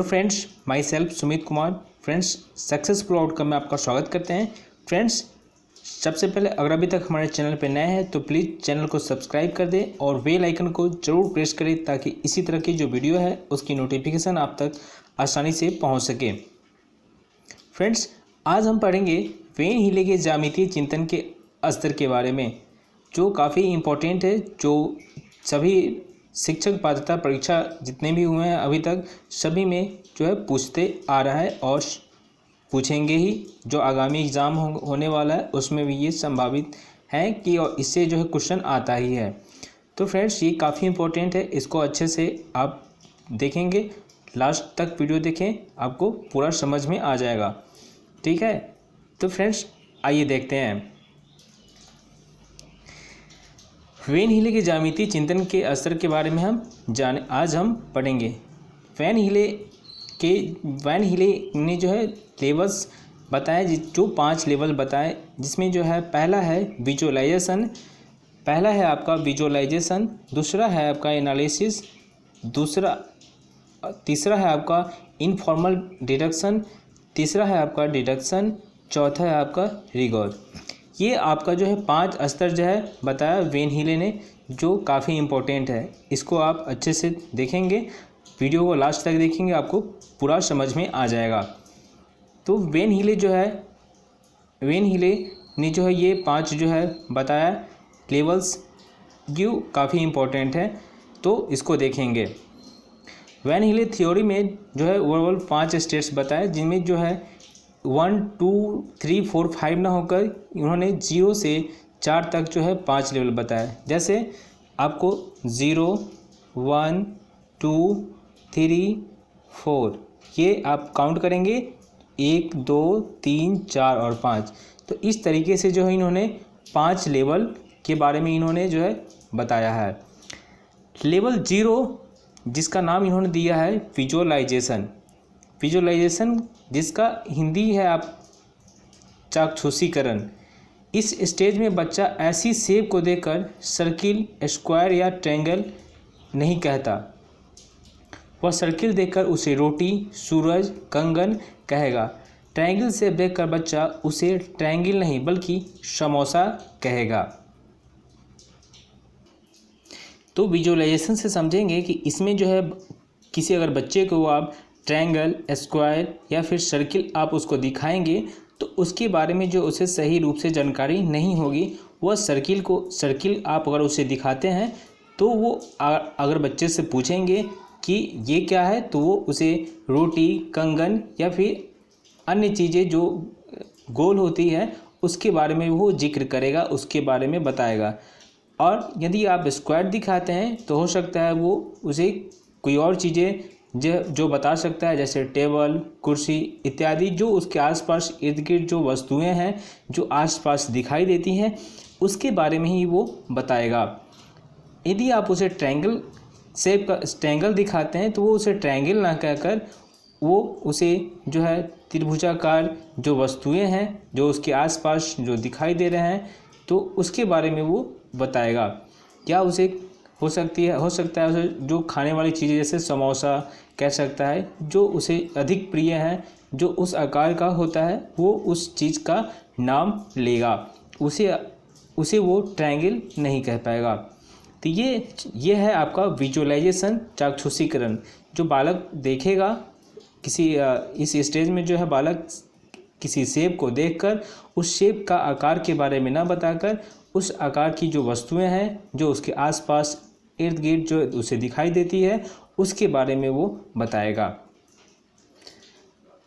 Hello friends, my self Sumit Kumar. Friends, successful outcome में आपका स्वागत करते हैं। फ्रेंड्स, सबसे पहले अगर अभी तक हमारे चैनल पर नए हैं तो प्लीज़ चैनल को सब्सक्राइब कर दें और बेल आइकन को ज़रूर प्रेस करें ताकि इसी तरह की जो वीडियो है उसकी नोटिफिकेशन आप तक आसानी से पहुंच सके। फ्रेंड्स, आज हम पढ़ेंगे वेन हीले के ज्यामितीय चिंतन के स्तर के बारे में, जो काफ़ी इम्पोर्टेंट है, जो सभी शिक्षक पात्रता परीक्षा जितने भी हुए हैं अभी तक सभी में जो है पूछते आ रहा है और पूछेंगे ही। जो आगामी एग्ज़ाम होने वाला है उसमें भी ये संभावित है कि और इससे जो है क्वेश्चन आता ही है। तो फ्रेंड्स, ये काफ़ी इम्पोर्टेंट है, इसको अच्छे से आप देखेंगे, लास्ट तक वीडियो देखें, आपको पूरा समझ में आ जाएगा। ठीक है, तो फ्रेंड्स आइए देखते हैं वेन हीले के ज्यामितीय चिंतन के असर के बारे में आज हम पढ़ेंगे। वेन हीले ने जो है लेवल्स बताए, जो 5 लेवल बताए, जिसमें जो है पहला है विजुअलाइजेशन, दूसरा है आपका एनालिसिस, तीसरा है आपका इनफॉर्मल डिडक्शन, तीसरा है आपका डिडक्शन, चौथा है आपका रिगोर। ये आपका जो है 5 स्तर जो है बताया वेन हीले ने, जो काफ़ी इम्पोर्टेंट है। इसको आप अच्छे से देखेंगे, वीडियो को लास्ट तक देखेंगे, आपको पूरा समझ में आ जाएगा। तो वेन हीले ने जो है ये 5 जो है बताया लेवल्स, जो काफ़ी इम्पोर्टेंट है, तो इसको देखेंगे। वेन हीले थ्योरी में जो है ओवरऑल 5 स्टेट्स बताए, जिनमें जो है 1, 2, 3, 4, 5 ना होकर उन्होंने 0 से 4 तक जो है 5 लेवल बताया। जैसे आपको 0, 1, 2, 3, 4 ये आप काउंट करेंगे, 1, 2, 3, 4 और 5। तो इस तरीके से जो है इन्होंने 5 लेवल के बारे में इन्होंने जो है बताया है। लेवल 0 जिसका नाम इन्होंने दिया है विजुअलाइजेशन, जिसका हिंदी है आप चाक्षुषीकरण। इस स्टेज में बच्चा ऐसी शेप को देखकर सर्किल, स्क्वायर या ट्रायंगल नहीं कहता, वह सर्किल देखकर उसे रोटी, सूरज, कंगन कहेगा। ट्रायंगल शेप देखकर बच्चा उसे ट्रायंगल नहीं बल्कि समोसा कहेगा। तो विजुअलाइजेशन से समझेंगे कि इसमें जो है किसी अगर बच्चे को आप ट्रायंगल, स्क्वायर या फिर सर्किल आप उसको दिखाएंगे तो उसके बारे में जो उसे सही रूप से जानकारी नहीं होगी, वह सर्किल आप अगर उसे दिखाते हैं तो वो अगर बच्चे से पूछेंगे कि ये क्या है, तो वो उसे रोटी, कंगन या फिर अन्य चीज़ें जो गोल होती है उसके बारे में वो जिक्र करेगा, उसके बारे में बताएगा। और यदि आप स्क्वायर दिखाते हैं तो हो सकता है वो उसे कोई और चीज़ें जो बता सकता है, जैसे टेबल, कुर्सी इत्यादि, जो उसके आसपास इर्द गिर्द जो वस्तुएं हैं जो आसपास दिखाई देती हैं उसके बारे में ही वो बताएगा। यदि आप उसे ट्रायंगल शेप का ट्रायंगल दिखाते हैं तो वो उसे ट्रायंगल ना कहकर वो उसे जो है त्रिभुजाकार जो वस्तुएं हैं जो उसके आसपास जो दिखाई दे रहे हैं तो उसके बारे में वो बताएगा। क्या उसे हो सकता है उसे जो खाने वाली चीज़ें जैसे समोसा कह सकता है, जो उसे अधिक प्रिय है, जो उस आकार का होता है, वो उस चीज़ का नाम लेगा, उसे वो ट्रायंगल नहीं कह पाएगा। तो ये है आपका विजुअलाइजेशन, चाक्षुषीकरण। जो बालक देखेगा किसी इस स्टेज में जो है बालक किसी शेप को देखकर उस शेप का आकार के बारे में ना बताकर उस आकार की जो वस्तुएं हैं जो उसके आसपास इर्द गिर्द जो उसे दिखाई देती है उसके बारे में वो बताएगा।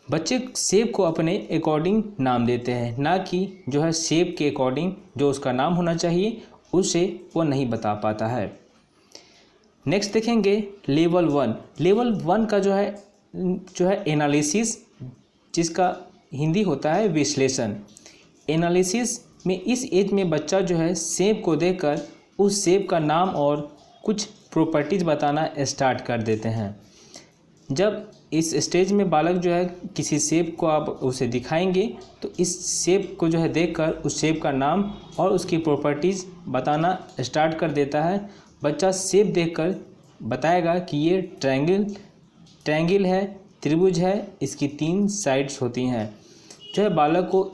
बच्चे शेप को अपने अकॉर्डिंग नाम देते हैं, ना कि जो है शेप के अकॉर्डिंग जो उसका नाम होना चाहिए उसे वो नहीं बता पाता है। नेक्स्ट देखेंगे लेवल 1 का जो है एनालिसिस, जिसका हिंदी होता है विश्लेषण। एनालिसिस में इस एज में बच्चा जो है शेप को देखकर उस शेप का नाम और कुछ प्रॉपर्टीज़ बताना स्टार्ट कर देते हैं। जब इस स्टेज में बालक जो है किसी शेप को आप उसे दिखाएंगे तो इस शेप को जो है देखकर उस शेप का नाम और उसकी प्रॉपर्टीज़ बताना स्टार्ट कर देता है। बच्चा शेप देखकर बताएगा कि ये ट्रायंगल है, त्रिभुज है इसकी 3 साइड्स होती हैं। जो है बालक को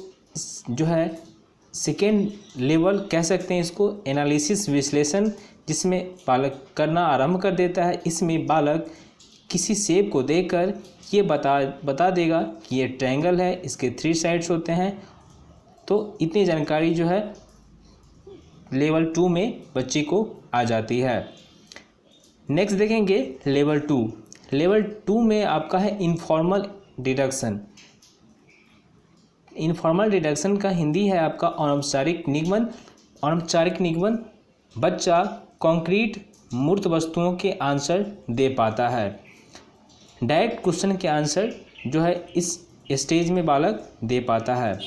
जो है सेकेंड लेवल कह सकते हैं इसको, एनालिसिस विश्लेषण जिसमें बालक करना आरंभ कर देता है। इसमें बालक किसी शेप को देखकर ये बता देगा कि ये ट्रायंगल है, इसके 3 साइड्स होते हैं। तो इतनी जानकारी जो है लेवल 2 में बच्चे को आ जाती है। नेक्स्ट देखेंगे लेवल 2। लेवल 2 में आपका है इनफॉर्मल डिडक्शन। इनफॉर्मल डिडक्शन का हिंदी है आपका अनौपचारिक निगमन। अनौपचारिक निगमन बच्चा कॉन्क्रीट मूर्त वस्तुओं के आंसर दे पाता है। डायरेक्ट क्वेश्चन के आंसर जो है इस स्टेज में बालक दे पाता है।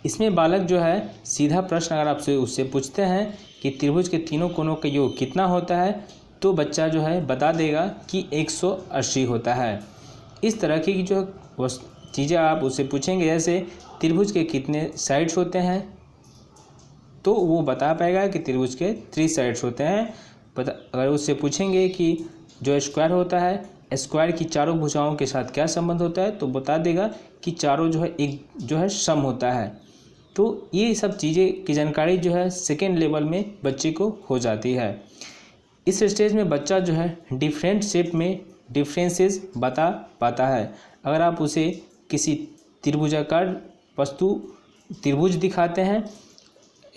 इसमें बालक जो है सीधा प्रश्न अगर आपसे उससे पूछते हैं कि त्रिभुज के तीनों कोनों का योग कितना होता है, तो बच्चा जो है बता देगा कि 180 होता है। इस तरह की जो चीज़ें आप उससे पूछेंगे, जैसे त्रिभुज के कितने साइड्स होते हैं, तो वो बता पाएगा कि त्रिभुज के 3 साइड्स होते हैं। अगर उससे पूछेंगे कि जो स्क्वायर होता है, स्क्वायर की चारों भुजाओं के साथ क्या संबंध होता है, तो बता देगा कि चारों जो है एक जो है सम होता है। तो ये सब चीज़ें की जानकारी जो है सेकेंड लेवल में बच्चे को हो जाती है। इस स्टेज में बच्चा जो है डिफरेंट शेप में डिफरेंसेस बता पाता है। अगर आप उसे किसी त्रिभुजाकार वस्तु त्रिभुज दिखाते हैं,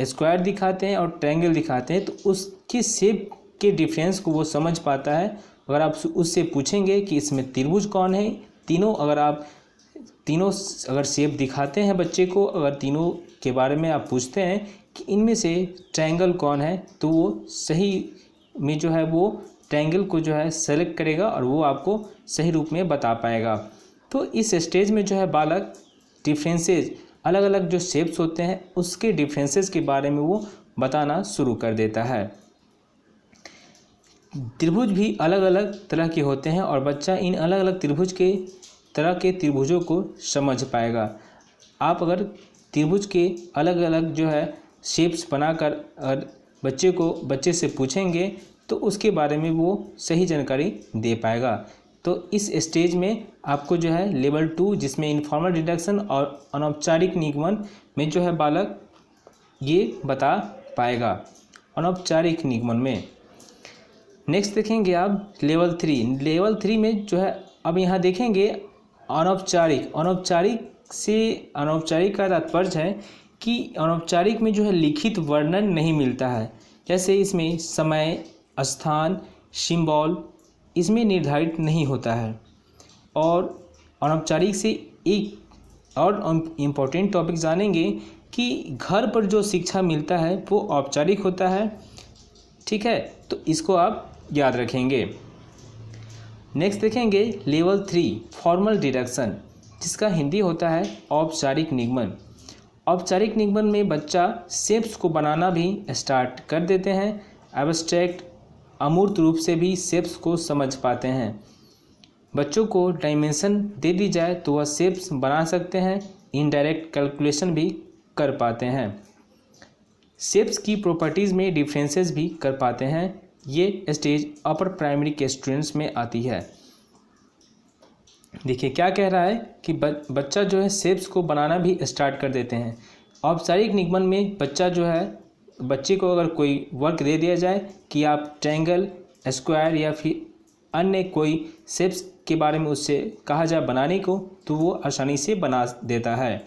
स्क्वायर दिखाते हैं और ट्रायंगल दिखाते हैं, तो उसके शेप के डिफरेंस को वो समझ पाता है। अगर आप उससे पूछेंगे कि इसमें त्रिभुज कौन है, तीनों अगर शेप दिखाते हैं बच्चे को, अगर तीनों के बारे में आप पूछते हैं कि इनमें से ट्रायंगल कौन है, तो वो सही में जो है वो ट्रायंगल को जो है सेलेक्ट करेगा और वो आपको सही रूप में बता पाएगा। तो इस स्टेज में जो है बालक डिफरेंसेस, अलग अलग जो शेप्स होते हैं उसके डिफरेंसेस के बारे में वो बताना शुरू कर देता है। त्रिभुज भी अलग अलग तरह के होते हैं और बच्चा इन अलग अलग त्रिभुज के तरह के त्रिभुजों को समझ पाएगा। आप अगर त्रिभुज के अलग अलग जो है शेप्स बनाकर अगर बच्चे से पूछेंगे तो उसके बारे में वो सही जानकारी दे पाएगा। तो इस स्टेज में आपको जो है लेवल 2 जिसमें इनफॉर्मल डिडक्शन और अनौपचारिक निगमन में जो है बालक ये बता पाएगा अनौपचारिक निगमन में। नेक्स्ट देखेंगे आप लेवल 3। लेवल 3 में जो है अब यहाँ देखेंगे अनौपचारिक। अनौपचारिक का तात्पर्य है कि अनौपचारिक में जो है लिखित वर्णन नहीं मिलता है। जैसे इसमें समय, स्थान, सिंबल इसमें निर्धारित नहीं होता है। और अनौपचारिक से एक और इम्पोर्टेंट टॉपिक जानेंगे कि घर पर जो शिक्षा मिलता है वो औपचारिक होता है। ठीक है, तो इसको आप याद रखेंगे। नेक्स्ट देखेंगे लेवल 3 फॉर्मल डिडक्शन, जिसका हिंदी होता है औपचारिक निगमन। औपचारिक निगमन में बच्चा शेप्स को बनाना भी स्टार्ट कर देते हैं। एब्स्ट्रैक्ट अमूर्त रूप से भी शेप्स को समझ पाते हैं। बच्चों को डायमेंशन दे दी जाए तो वह शेप्स बना सकते हैं। इनडायरेक्ट कैलकुलेशन भी कर पाते हैं। शेप्स की प्रॉपर्टीज़ में डिफरेंसेस भी कर पाते हैं। ये स्टेज अपर प्राइमरी के स्टूडेंट्स में आती है। देखिए क्या कह रहा है कि बच्चा जो है शेप्स को बनाना भी स्टार्ट कर देते हैं। औपचारिक निगमन में बच्चे को अगर कोई वर्क दे दिया जाए कि आप ट्रायंगल, स्क्वायर या फिर अन्य कोई शेप्स के बारे में उससे कहा जाए बनाने को, तो वो आसानी से बना देता है।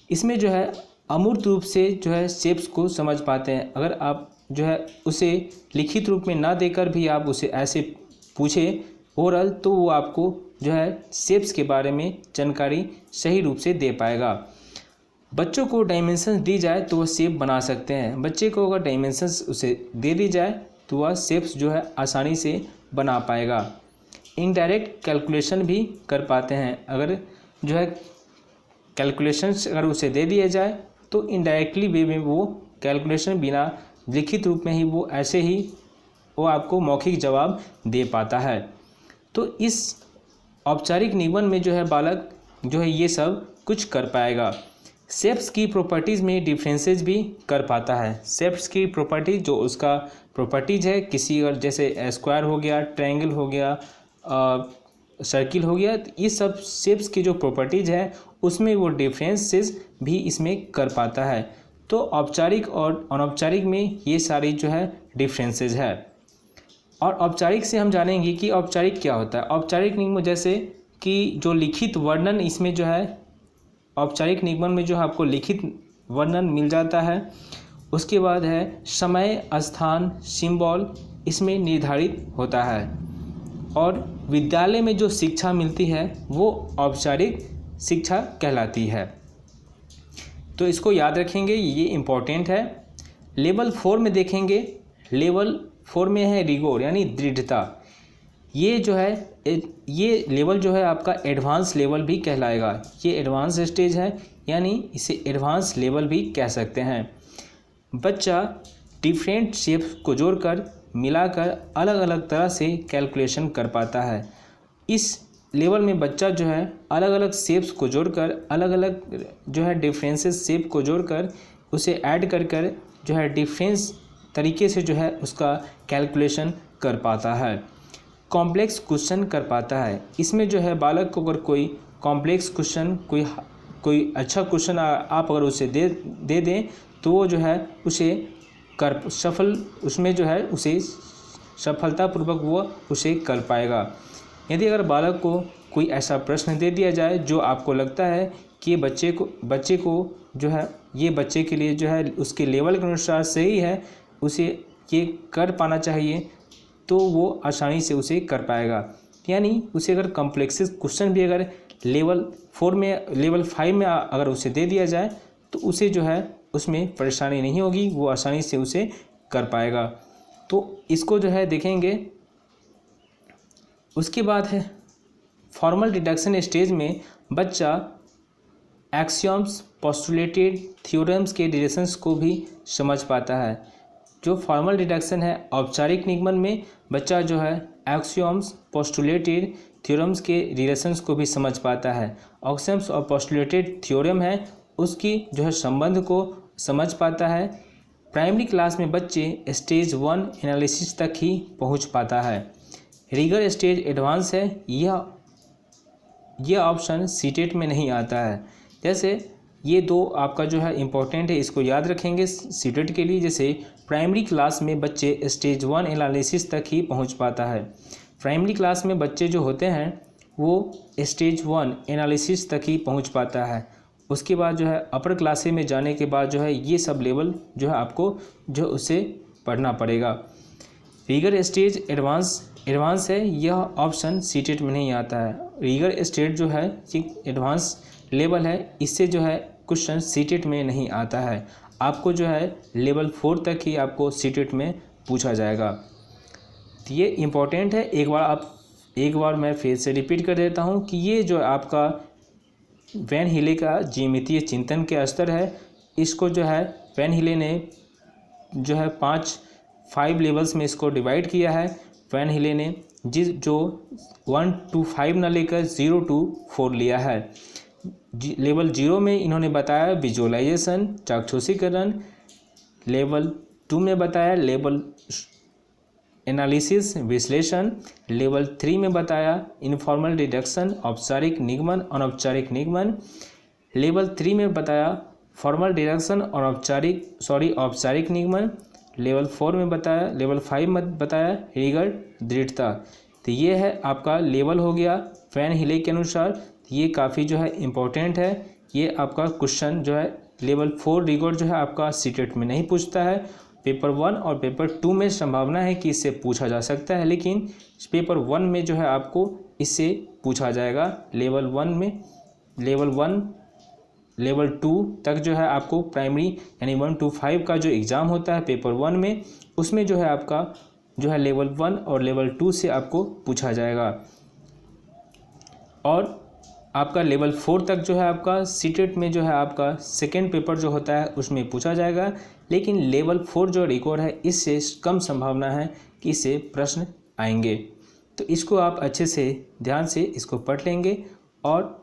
इसमें जो है अमूर्त रूप से जो है शेप्स को समझ पाते हैं। अगर आप जो है उसे लिखित रूप में ना देकर भी आप उसे ऐसे पूछे ओरल, तो वो आपको जो है शेप्स के बारे में जानकारी सही रूप से दे पाएगा। बच्चों को डायमेंशंस दी जाए तो वह शेप बना सकते हैं। बच्चे को अगर डायमेंशंस उसे दे दी जाए तो वह शेप्स जो है आसानी से बना पाएगा। इनडायरेक्ट कैलकुलेशन भी कर पाते हैं। अगर जो है कैलकुलेशंस अगर उसे दे दिया जाए तो इनडायरेक्टली वे में वो कैलकुलेशन बिना लिखित रूप में ही वो ऐसे ही वो आपको मौखिक जवाब दे पाता है। तो इस औपचारिक निगमन में जो है बालक जो है ये सब कुछ कर पाएगा। शेप्स की प्रॉपर्टीज़ में डिफरेंसेस भी कर पाता है। शेप्स की प्रॉपर्टी जो उसका प्रॉपर्टीज़ है, किसी और जैसे स्क्वायर हो गया, ट्रायंगल हो गया, सर्किल हो गया। तो ये सब शेप्स की जो प्रॉपर्टीज़ है उसमें वो डिफरेंसेस भी इसमें कर पाता है। तो औपचारिक और अनौपचारिक में ये सारी जो है डिफरेंसेस है। और औपचारिक से हम जानेंगे कि औपचारिक क्या होता है। औपचारिक निगम जैसे कि जो लिखित वर्णन इसमें जो है, औपचारिक निगमन में जो है आपको लिखित वर्णन मिल जाता है। उसके बाद है समय, स्थान, सिंबल इसमें निर्धारित होता है। और विद्यालय में जो शिक्षा मिलती है वो औपचारिक शिक्षा कहलाती है। तो इसको याद रखेंगे, ये इम्पोर्टेंट है। लेवल 4 में देखेंगे, लेवल 4 में है रिगोर यानी दृढ़ता। ये जो है ये लेवल जो है आपका एडवांस लेवल भी कहलाएगा। ये एडवांस स्टेज है यानी इसे एडवांस लेवल भी कह सकते हैं। बच्चा डिफरेंट शेप्स को जोड़कर मिलाकर अलग अलग तरह से कैलकुलेशन कर पाता है। इस लेवल में बच्चा जो है अलग अलग शेप्स को जोड़कर, अलग अलग जो है डिफरेंसेस शेप को जोड़कर उसे ऐड कर कर जो है डिफरेंस तरीके से जो है उसका कैलकुलेशन कर पाता है। कॉम्प्लेक्स क्वेश्चन कर पाता है। इसमें जो है बालक को अगर कोई कॉम्प्लेक्स क्वेश्चन, कोई अच्छा क्वेश्चन आप अगर उसे दे दें तो वो जो है उसे उसमें जो है उसे सफलतापूर्वक वो उसे कर पाएगा। यदि अगर बालक को कोई ऐसा प्रश्न दे दिया जाए जो आपको लगता है कि ये बच्चे को जो है ये बच्चे के लिए जो है उसके लेवल के अनुसार सही है, उसे ये कर पाना चाहिए, तो वो आसानी से उसे कर पाएगा। यानी उसे अगर कॉम्प्लेक्स क्वेश्चन भी अगर लेवल 4 में, लेवल 5 में अगर उसे दे दिया जाए तो उसे जो है उसमें परेशानी नहीं होगी, वो आसानी से उसे कर पाएगा। तो इसको जो है देखेंगे। उसके बाद है फॉर्मल डिडक्शन स्टेज में बच्चा एक्सियम्स, पोस्टुलेटेड थ्योरम्स के रिलेशंस को भी समझ पाता है। जो फॉर्मल डिडक्शन है औपचारिक निगमन में बच्चा जो है एक्सियम्स, पोस्टुलेटेड थ्योरम्स के रिलेशंस को भी समझ पाता है। एक्सियम्स और पोस्टुलेटेड थ्योरम है उसकी जो है संबंध को समझ पाता है। प्राइमरी क्लास में बच्चे स्टेज 1 एनालिसिस तक ही पहुंच पाता है। रिगर स्टेज एडवांस है, यह ऑप्शन सीटेट में नहीं आता है। जैसे ये दो आपका जो है इम्पोर्टेंट है, इसको याद रखेंगे सीटेट के लिए। जैसे प्राइमरी क्लास में बच्चे स्टेज 1 एनालिसिस तक ही पहुंच पाता है। प्राइमरी क्लास में बच्चे जो होते हैं वो स्टेज 1 एनालिसिस तक ही पहुंच पाता है। उसके बाद जो है अपर क्लासे में जाने के बाद जो है ये सब लेवल जो है आपको जो उसे पढ़ना पड़ेगा। रिगर स्टेज एडवांस है, यह ऑप्शन सीटेट में नहीं आता है। रिगर स्टेज जो है ये एडवांस लेवल है, इससे जो है क्वेश्चन सीटेट में नहीं आता है। आपको जो है लेवल 4 तक ही आपको सीटेट में पूछा जाएगा। तो ये इम्पोर्टेंट है। एक बार मैं फिर से रिपीट कर देता हूँ कि ये जो आपका वैन हिले का ज्यामितीय चिंतन के स्तर है, इसको जो है वैन हिले ने जो है 5 लेवल्स में इसको डिवाइड किया है। वैन हिले ने जो 1 to 5 न लेकर 0 to 4 लिया है। लेवल 0 में इन्होंने बताया विजुअलाइजेशन, चाक्षुषीकरण। लेवल 2 में बताया लेवल एनालिसिस, विश्लेषण। लेवल 3 में बताया इनफॉर्मल डिडक्शन, औपचारिक निगमन, अनौपचारिक निगमन। लेवल 3 में बताया फॉर्मल डिडक्शन और औपचारिक निगमन। लेवल 4 में बताया, लेवल 5 में बताया रिगर दृढ़ता। तो ये है आपका लेवल हो गया वैन हिले के अनुसार। ये काफ़ी जो है इम्पोर्टेंट है। ये आपका क्वेश्चन जो है लेवल 4 रिगर जो है आपका सीटेट में नहीं पूछता है। पेपर 1 और पेपर 2 में संभावना है कि इससे पूछा जा सकता है, लेकिन पेपर 1 में जो है आपको इससे पूछा जाएगा। लेवल 1 में, लेवल 2 तक जो है आपको प्राइमरी यानी 1 to 5 का जो एग्ज़ाम होता है पेपर 1 में, उसमें जो है आपका जो है लेवल 1 और लेवल 2 से आपको पूछा जाएगा। और आपका लेवल 4 तक जो है आपका सीटेट में जो है आपका सेकेंड पेपर जो होता है उसमें पूछा जाएगा। लेकिन लेवल 4 जो रिकॉर्ड है इससे कम संभावना है कि इससे प्रश्न आएंगे। तो इसको आप अच्छे से ध्यान से इसको पढ़ लेंगे। और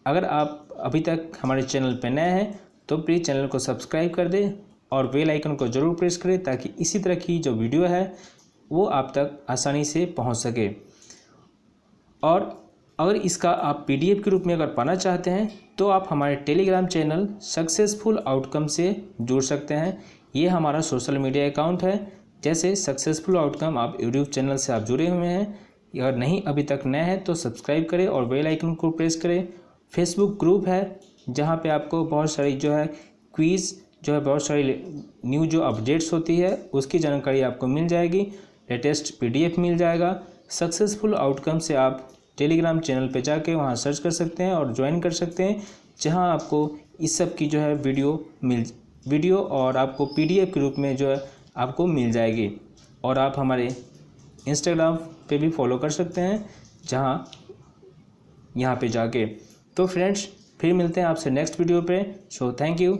अगर आप अभी तक हमारे चैनल पर नए हैं तो प्लीज़ चैनल को सब्सक्राइब कर दें और बेल आइकन को ज़रूर प्रेस करें ताकि इसी तरह की जो वीडियो है वो आप तक आसानी से पहुंच सके। और अगर इसका आप PDF के रूप में अगर पाना चाहते हैं तो आप हमारे टेलीग्राम चैनल सक्सेसफुल आउटकम से जुड़ सकते हैं। ये हमारा सोशल मीडिया अकाउंट है। जैसे सक्सेसफुल आउटकम आप यूट्यूब चैनल से आप जुड़े हुए हैं, अगर नहीं अभी तक नए हैं तो सब्सक्राइब करें और बेल आइकन को प्रेस करें। फेसबुक ग्रुप है जहाँ पे आपको बहुत सारी जो है क्विज़ जो है बहुत सारी न्यू जो अपडेट्स होती है उसकी जानकारी आपको मिल जाएगी। लेटेस्ट PDF मिल जाएगा। सक्सेसफुल आउटकम से आप टेलीग्राम चैनल पे जाके वहाँ सर्च कर सकते हैं और ज्वाइन कर सकते हैं, जहाँ आपको इस सब की जो है वीडियो और आपको PDF के रूप में जो है आपको मिल जाएगी। और आप हमारे इंस्टाग्राम पे भी फॉलो कर सकते हैं जहाँ यहाँ पे जाके। तो फ्रेंड्स फिर मिलते हैं आपसे नेक्स्ट वीडियो पे। So thank you.